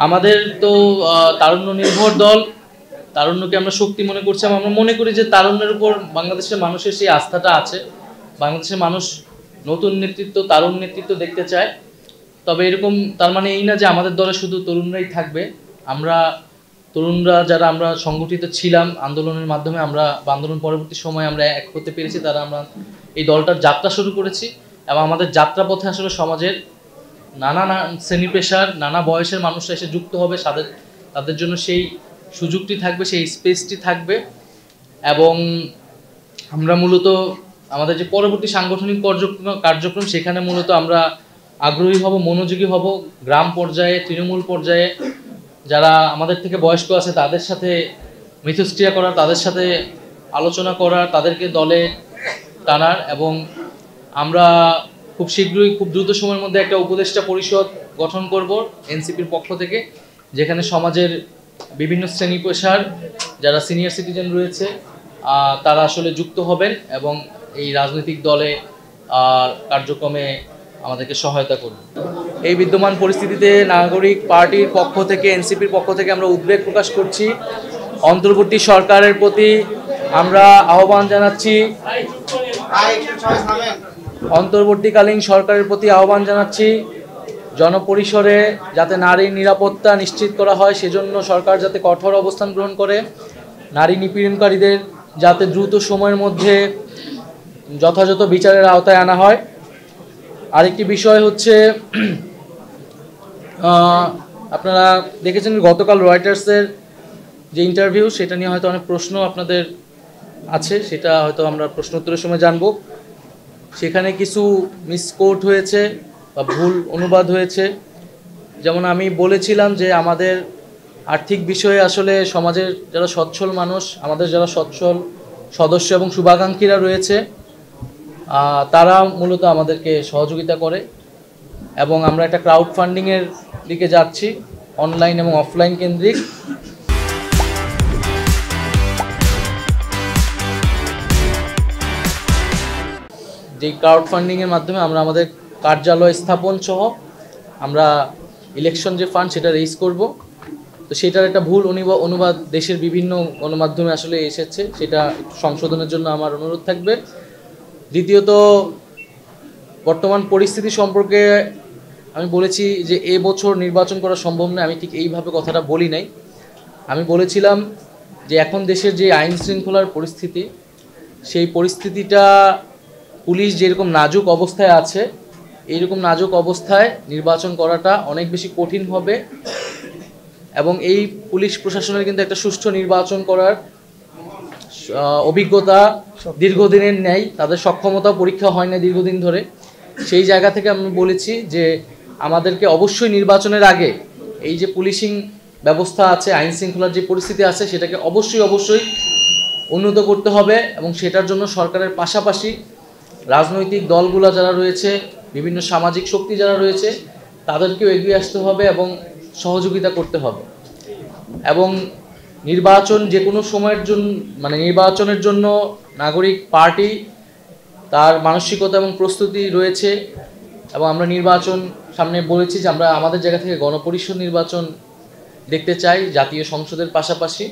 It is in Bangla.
আমাদের তো তারুণ্য নির্ভর দল, তারুণ্যকে আমরা শক্তি মনে করছি। আমরা মনে করি যে তারুণ্যের উপর বাংলাদেশের মানুষের সেই আস্থাটা আছে। বাংলাদেশের মানুষ নতুন নেতৃত্ব, তারুণ নেতৃত্ব দেখতে চায়। তবে এরকম তার মানে এই না যে আমাদের দলে শুধু তরুণরাই থাকবে। আমরা তরুণরা যারা আমরা সংগঠিত ছিলাম আন্দোলনের মাধ্যমে, আমরা আন্দোলন পরবর্তী সময়ে আমরা এক হতে পেরেছি, তারা আমরা এই দলটার যাত্রা শুরু করেছি। এবং আমাদের যাত্রাপথে আসলে সমাজের নানা শ্রেণী পেশার, নানা বয়সের মানুষরা এসে যুক্ত হবে। তাদের জন্য সেই সুযোগটি থাকবে, সেই স্পেসটি থাকবে। এবং আমরা মূলত আমাদের যে পরবর্তী সাংগঠনিক কার্যক্রম সেখানে মূলত আমরা আগ্রহী হব, মনোযোগী হব। গ্রাম পর্যায়ে, তৃণমূল পর্যায়ে যারা আমাদের থেকে বয়স্ক আছে তাদের সাথে মিথস্ক্রিয়া করার, তাদের সাথে আলোচনা করার, তাদেরকে দলে টানার। এবং আমরা খুব শীঘ্রই, খুব দ্রুত সময়ের মধ্যে একটা উপদেষ্টা পরিষদ গঠন করব এনসিপির পক্ষ থেকে, যেখানে সমাজের বিভিন্ন শ্রেণী পেশার যারা সিনিয়র সিটিজেন রয়েছে তারা আসলে যুক্ত হবেন এবং এই রাজনৈতিক দলে কার্যক্রমে আমাদেরকে সহায়তা করবে। এই বিদ্যমান পরিস্থিতিতে নাগরিক পার্টির পক্ষ থেকে, এনসিপির পক্ষ থেকে আমরা উদ্বেগ প্রকাশ করছি। অন্তর্বর্তী সরকারের প্রতি আমরা আহ্বান জানাচ্ছি, অন্তর্বর্তীকালীন সরকারের প্রতি আহ্বান জানাচ্ছি জনপরিসরে যাতে নারীর নিরাপত্তা নিশ্চিত করা হয়, সেজন্য সরকার যাতে কঠোর অবস্থান গ্রহণ করে। নারী নিপীড়নকারীদের যাতে দ্রুত সময়ের মধ্যে যথাযথ বিচারের আওতায় আনা হয়। আরেকটি বিষয় হচ্ছে, আপনারা দেখেছেন গতকাল রয়টার্সের যে ইন্টারভিউ, সেটা নিয়ে হয়তো অনেক প্রশ্ন আপনাদের আছে, সেটা হয়তো আমরা প্রশ্ন উত্তরের সময় জানবো। সেখানে কিছু মিসকোট হয়েছে বা ভুল অনুবাদ হয়েছে। যেমন আমি বলেছিলাম যে আমাদের আর্থিক বিষয়ে আসলে সমাজের যারা সচ্ছল মানুষ, আমাদের যারা সচ্ছল সদস্য এবং শুভাকাঙ্ক্ষীরা রয়েছে, তারা মূলত আমাদেরকে সহযোগিতা করে। এবং আমরা একটা ক্রাউড ফান্ডিংয়ের দিকে যাচ্ছি, অনলাইন এবং অফলাইন কেন্দ্রিক। যেই ক্রাউড ফান্ডিংয়ের মাধ্যমে আমরা আমাদের কার্যালয় স্থাপন সহ আমরা ইলেকশন যে ফান্ড সেটা রেইজ করব। তো সেটার একটা ভুল অনুবাদ দেশের বিভিন্ন গণমাধ্যমে আসলে এসেছে, সেটা একটু সংশোধনের জন্য আমার অনুরোধ থাকবে। দ্বিতীয়ত, বর্তমান পরিস্থিতি সম্পর্কে আমি বলেছি যে এবছর নির্বাচন করা সম্ভব নয়। আমি ঠিক এইভাবে কথাটা বলি নাই। আমি বলেছিলাম যে এখন দেশের যে আইন শৃঙ্খলার পরিস্থিতি, সেই পরিস্থিতিটা পুলিশ যেরকম নাজুক অবস্থায় আছে, এইরকম নাজুক অবস্থায় নির্বাচন করাটা অনেক বেশি কঠিন হবে। এবং এই পুলিশ প্রশাসনের কিন্তু একটা সুষ্ঠু নির্বাচন করার অভিজ্ঞতা দীর্ঘদিনের নেই, তাদের সক্ষমতা পরীক্ষা হয় না দীর্ঘদিন ধরে। সেই জায়গা থেকে আমি বলেছি যে আমাদেরকে অবশ্যই নির্বাচনের আগে এই যে পুলিশিং ব্যবস্থা আছে, আইন শৃঙ্খলার যে পরিস্থিতি আছে, সেটাকে অবশ্যই উন্নত করতে হবে। এবং সেটার জন্য সরকারের পাশাপাশি রাজনৈতিক দলগুলো যারা রয়েছে, বিভিন্ন সামাজিক শক্তি যারা রয়েছে, তাদেরকেও এগিয়ে আসতে হবে এবং সহযোগিতা করতে হবে। এবং নির্বাচন যে কোনো সময়ের জন্য, মানে নির্বাচনের জন্য নাগরিক পার্টি তার মানসিকতা এবং প্রস্তুতি রয়েছে। এবং আমরা নির্বাচন সামনে বলেছি যে আমরা আমাদের জায়গা থেকে গণপরিষদ নির্বাচন দেখতে চাই জাতীয় সংসদের পাশাপাশি।